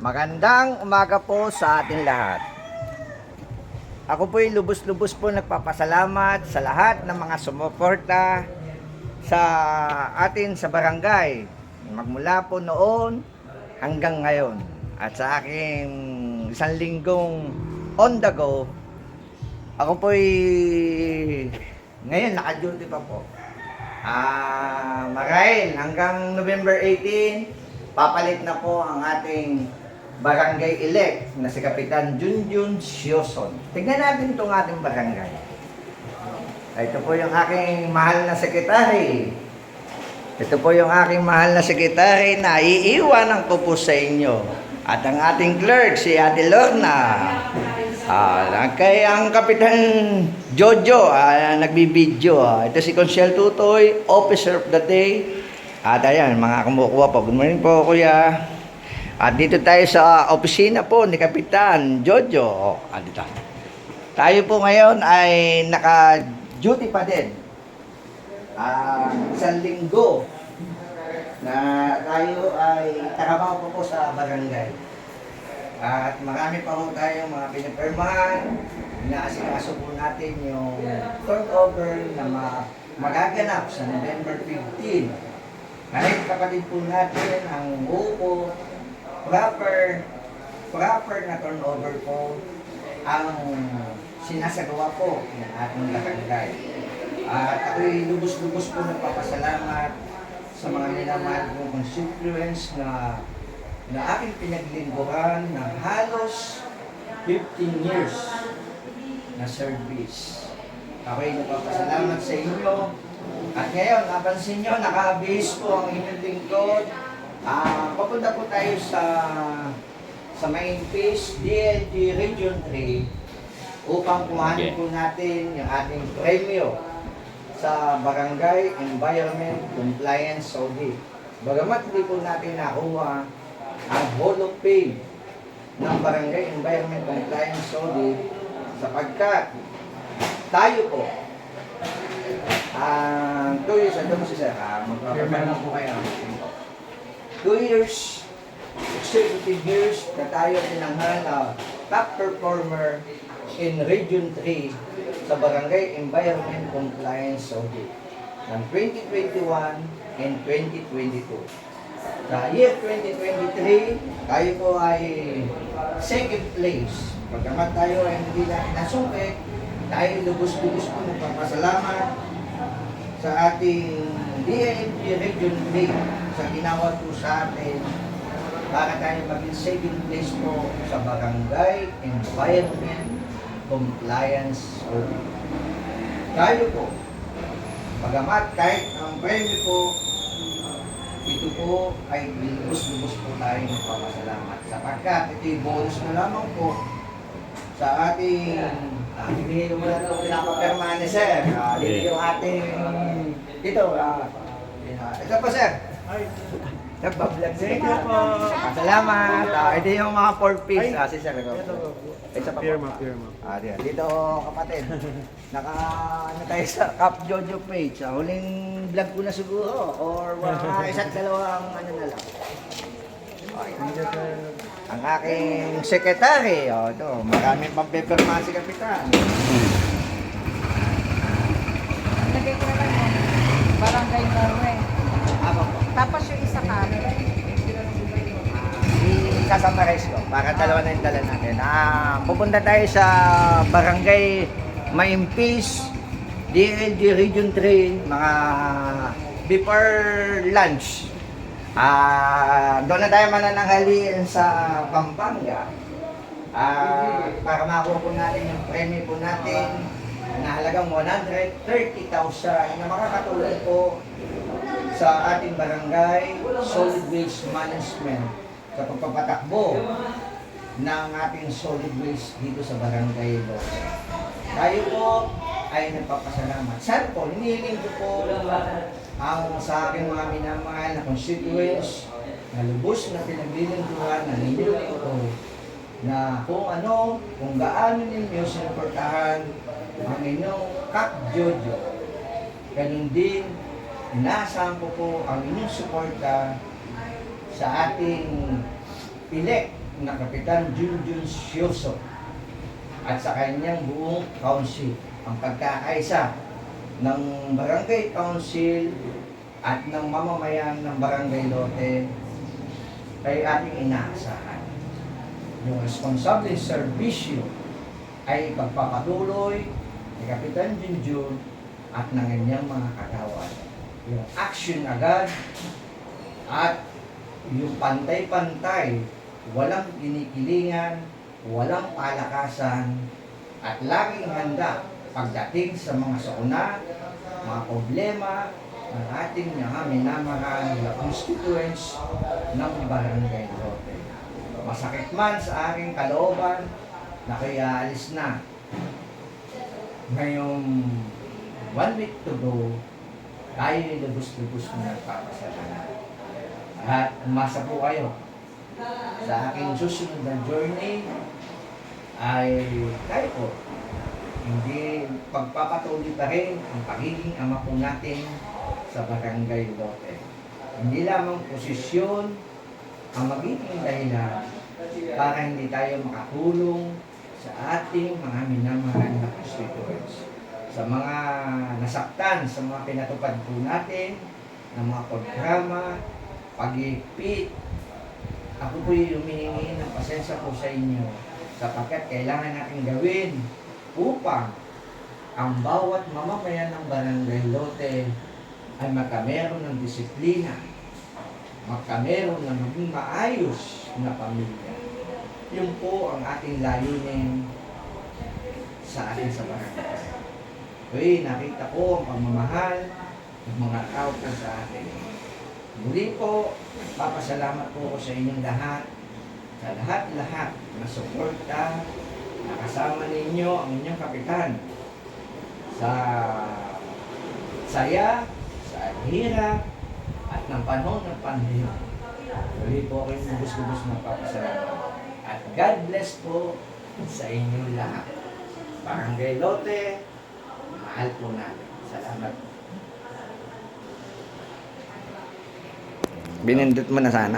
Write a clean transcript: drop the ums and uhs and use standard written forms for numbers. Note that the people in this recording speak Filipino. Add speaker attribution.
Speaker 1: Magandang umaga po sa ating lahat. Ako po'y lubos-lubos po nagpapasalamat sa lahat ng mga sumuporta sa atin sa barangay. Magmula po noon hanggang ngayon. At sa aking isang linggong on the go, ako po'y ngayon naka-duty pa po. Marahil hanggang November 18, papalit na po ang ating barangay elect na si Kapitan Junjun Sioson. Tingnan natin itong ating barangay. Ito po yung aking mahal na sekretary. Ito po yung aking mahal na sekretary na iiwanan ko po sa inyo. At ang ating clerk, si Ate Lorna. Kaya ang Kapitan Jojo, nagbibideo. Ito si Consiel Tutoy, Officer of the Day. At ayan, mga kumukuha po. Good morning po, kuya. At dito tayo sa opisina po ni Kapitan Jojo. Dito. Tayo po ngayon ay naka-duty pa din. Isang linggo na tayo ay trabaho po sa barangay. At marami pa po tayong mga pinipirmahan. Inaasikaso po natin yung turnover na magaganap sa November 15. Kahit kapatid po natin ang buo proper na turnover po ang sinasagawa po ng ating barangay. At ako'y lubos-lubos po nagpapasalamat sa mga minamahal kong constituents na aking pinaglingkuran ng halos 15 years na service. Ako'y nagpapasalamat sa inyo. At ngayon, napansin nyo, naka-base po ang inyong lingkod. Papunta po tayo sa main phase, DLG Region 3, upang kuhanin po natin yung ating premyo sa Barangay Environment Compliance Audit. Bagamat hindi po natin nakuha ang Hall of Fame ng Barangay Environment Compliance Audit sapagkat tayo po 2 years ago mo si Sir, magpapapalang po kayo 2 years, executive years na tayo tinanghal na top performer in Region 3 sa Barangay Environment Compliance Audit ng 2021 and 2022. Sa year 2023, tayo po ay second place. Pagkamat tayo ay hindi natin nasungkit, tayo lubos-lubos po nagpapasalamat sa ating DLG Region 3 sa ginawa po sa atin para tayo maging second place po sa Barangay Environment Compliance Audit. Tayo po, bagamat kahit ang premyo po, ito po ay lubos-lubos po tayo nagpapasalamat sapagkat ito'y bonus na lamang po sa ating hindi mo na ito pinapapirmahan ni Sir. Dito yung ating dito. Ito po, Sir. Nagbablog siya. Salamat. Ito yung mga 4 piece. Si Sir. Isa pa po. Dito, kapatid. Ano tayo sa Cap Jojo page. Huling vlog ko na siguro. Or mga isa't dalawang ano na lang. Ang aking sekretary, ito, maraming pampipirma si Kapitan.
Speaker 2: Lagay ko na lang Barangay Norway.
Speaker 1: Ako po.
Speaker 2: Tapos yung isa ka.
Speaker 1: I-summarize ko, para dalawa na yung dala natin. Pupunta tayo sa Barangay Maimpis, DLG Region 3, mga before lunch. Doon na tayo manananghalian sa Pampanga para makuha po natin yung premyo po natin na halagang 130,000 na makakatulong po sa ating barangay solid waste management sa pagpapatakbo ng ating solid waste dito sa barangay Los. Tayo po ay nagpapasalamat. Sana po, hinihiling ko po ang sa aking mga minamahal na constituents na lubos na pinaglilingkuhan na ninyo ito na kung gaano ninyo sinuportahan ang inyong Cap Jojo. Ganun din, inaasahan ko po ang inyong suporta sa ating elect na Kapitan Junjun Sioso at sa kanyang buong council. Ang pagkakaisa ng Barangay Council at ng mamamayan ng Barangay Lote ay ating inaasahan. Yung responsable serbisyo ay pagpapatuloy ni Kapitan Junjun at ng kanyang mga kagawan. Yung action agad at yung pantay-pantay, walang kinikilingan, walang palakasan, at laging handa pagdating sa mga sakuna, mga problema ng ating mga minamahal na constituents ng Barangay Lote. Masakit man sa aking kalooban na kaya alis na. Ngayong 1 week to go, tayo ay lubos-lubos na nagpapasalamat. At umasa po kayo sa aking susunod na journey ay tayo po hindi pagpapatuloy pa rin ang pagiging ama po natin sa Barangay Lote. Hindi lamang posisyon ang magiging dahilan para hindi tayo makatulong sa ating mga minamahal na constituents. Sa mga nasaktan, sa mga pinatupad po natin ng mga programa, pag-ipit, ako po'y humihingi ng pasensya po sa inyo sapagkat kailangan natin gawin upang ang bawat mamamayan ng Barangay Lote ay magkameron ng disiplina, magkameron ng maging maayos na pamilya. Yun po ang ating layunin sa atin sa barangay. Uy, nakita ko ang pagmamahal ng mga tao po sa atin. Muli po, papasalamat po ko sa inyong lahat, sa lahat-lahat na suporta, nakasama ninyo ang inyong kapitan sa saya, sa hirap, at ng panahon ng pandemya. Muli po kayo lubos-lubos na papasalamat. At God bless po sa inyong lahat. Barangay Lote, mahal po natin. Salamat.
Speaker 3: Binindot mo na sana.